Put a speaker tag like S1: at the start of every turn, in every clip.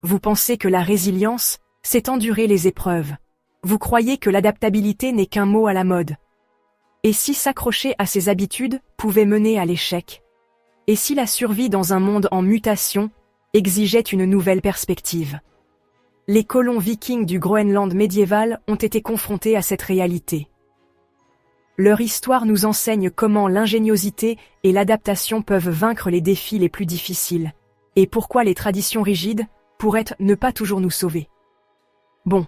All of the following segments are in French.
S1: Vous pensez que la résilience, c'est endurer les épreuves. Vous croyez que l'adaptabilité n'est qu'un mot à la mode. Et si s'accrocher à ses habitudes pouvait mener à l'échec? Et si la survie dans un monde en mutation exigeait une nouvelle perspective? Les colons vikings du Groenland médiéval ont été confrontés à cette réalité. Leur histoire nous enseigne comment l'ingéniosité et l'adaptation peuvent vaincre les défis les plus difficiles, et pourquoi les traditions rigides pourraient ne pas toujours nous sauver. Bon,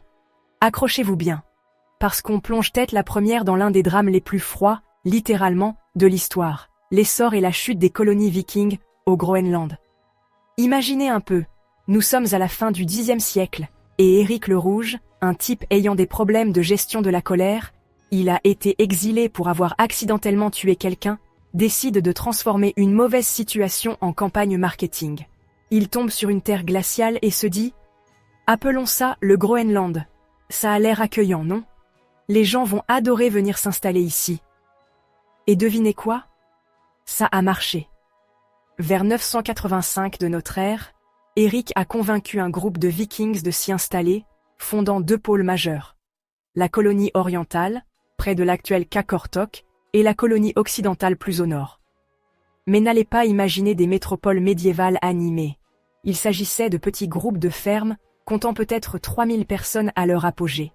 S1: accrochez-vous bien, parce qu'on plonge tête la première dans l'un des drames les plus froids, littéralement, de l'histoire, l'essor et la chute des colonies vikings au Groenland. Imaginez un peu, nous sommes à la fin du Xe siècle, et Éric le Rouge, un type ayant des problèmes de gestion de la colère, il a été exilé pour avoir accidentellement tué quelqu'un, décide de transformer une mauvaise situation en campagne marketing. Il tombe sur une terre glaciale et se dit « Appelons ça le Groenland. Ça a l'air accueillant, non? Les gens vont adorer venir s'installer ici. » Et devinez quoi? Ça a marché. Vers 985 de notre ère, Éric a convaincu un groupe de Vikings de s'y installer, fondant 2 pôles majeurs. La colonie orientale, près de l'actuel Qaqortoq, et la colonie occidentale plus au nord. Mais n'allez pas imaginer des métropoles médiévales animées. Il s'agissait de petits groupes de fermes, comptant peut-être 3000 personnes à leur apogée,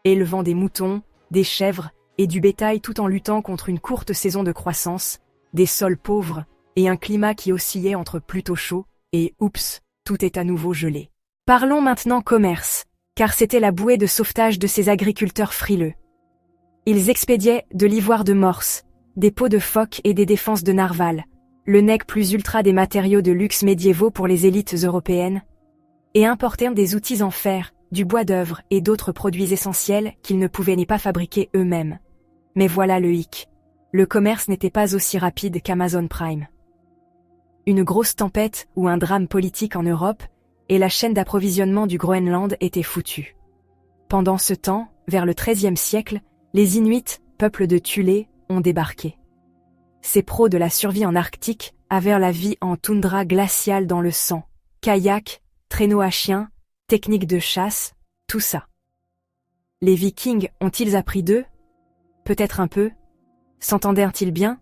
S1: élevant des moutons, des chèvres et du bétail tout en luttant contre une courte saison de croissance, des sols pauvres et un climat qui oscillait entre plutôt chaud et oups, tout est à nouveau gelé. Parlons maintenant commerce, car c'était la bouée de sauvetage de ces agriculteurs frileux. Ils expédiaient de l'ivoire de morse, des peaux de phoque et des défenses de narval, le nec plus ultra des matériaux de luxe médiévaux pour les élites européennes, et importèrent des outils en fer, du bois d'œuvre et d'autres produits essentiels qu'ils ne pouvaient ni pas fabriquer eux-mêmes. Mais voilà le hic. Le commerce n'était pas aussi rapide qu'Amazon Prime. Une grosse tempête ou un drame politique en Europe, et la chaîne d'approvisionnement du Groenland était foutue. Pendant ce temps, vers le XIIIe siècle, les Inuits, peuple de Thulé, ont débarqué. Ces pros de la survie en Arctique avaient la vie en toundra glaciale dans le sang. Kayak, traîneau à chien, technique de chasse, tout ça. Les Vikings ont-ils appris d'eux? Peut-être un peu. S'entendèrent-ils bien?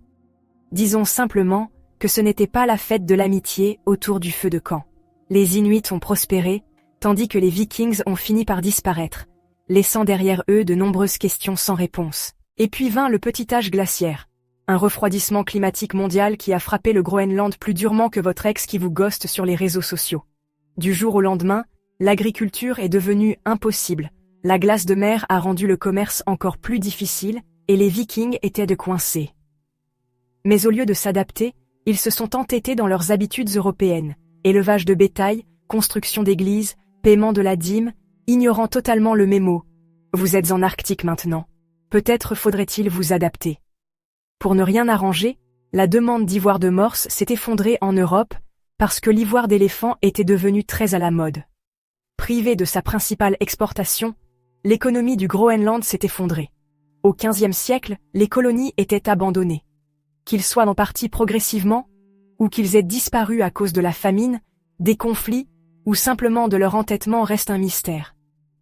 S1: Disons simplement que ce n'était pas la fête de l'amitié autour du feu de camp. Les Inuits ont prospéré, tandis que les Vikings ont fini par disparaître, laissant derrière eux de nombreuses questions sans réponse. Et puis vint le petit âge glaciaire, un refroidissement climatique mondial qui a frappé le Groenland plus durement que votre ex qui vous ghoste sur les réseaux sociaux. Du jour au lendemain, l'agriculture est devenue impossible, la glace de mer a rendu le commerce encore plus difficile, et les Vikings étaient de coincés. Mais au lieu de s'adapter, ils se sont entêtés dans leurs habitudes européennes, élevage de bétail, construction d'églises, paiement de la dîme, ignorant totalement le mémo. Vous êtes en Arctique maintenant. Peut-être faudrait-il vous adapter. Pour ne rien arranger, la demande d'ivoire de morse s'est effondrée en Europe parce que l'ivoire d'éléphant était devenu très à la mode. Privé de sa principale exportation, l'économie du Groenland s'est effondrée. Au XVe siècle, les colonies étaient abandonnées. Qu'ils soient en partie progressivement, ou qu'ils aient disparu à cause de la famine, des conflits, ou simplement de leur entêtement reste un mystère.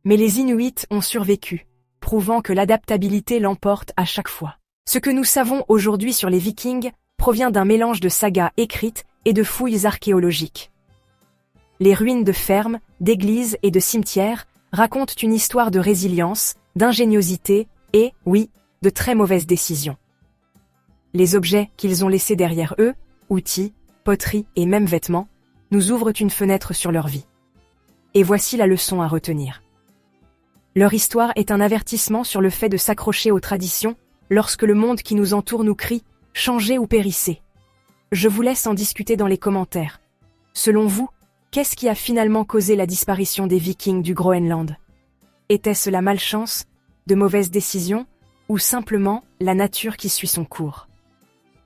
S1: Mais les Inuits ont survécu, prouvant que l'adaptabilité l'emporte à chaque fois. Ce que nous savons aujourd'hui sur les Vikings provient d'un mélange de sagas écrites et de fouilles archéologiques. Les ruines de fermes, d'églises et de cimetières racontent une histoire de résilience, d'ingéniosité et, oui, de très mauvaises décisions. Les objets qu'ils ont laissés derrière eux, outils, poteries et même vêtements, nous ouvrent une fenêtre sur leur vie. Et voici la leçon à retenir. Leur histoire est un avertissement sur le fait de s'accrocher aux traditions lorsque le monde qui nous entoure nous crie « changez ou périssez ». Je vous laisse en discuter dans les commentaires. Selon vous, qu'est-ce qui a finalement causé la disparition des Vikings du Groenland? Était-ce la malchance, de mauvaises décisions, ou simplement la nature qui suit son cours?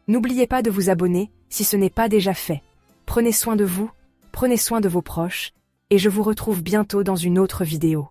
S1: N'oubliez pas de vous abonner si ce n'est pas déjà fait. Prenez soin de vous, prenez soin de vos proches, et je vous retrouve bientôt dans une autre vidéo.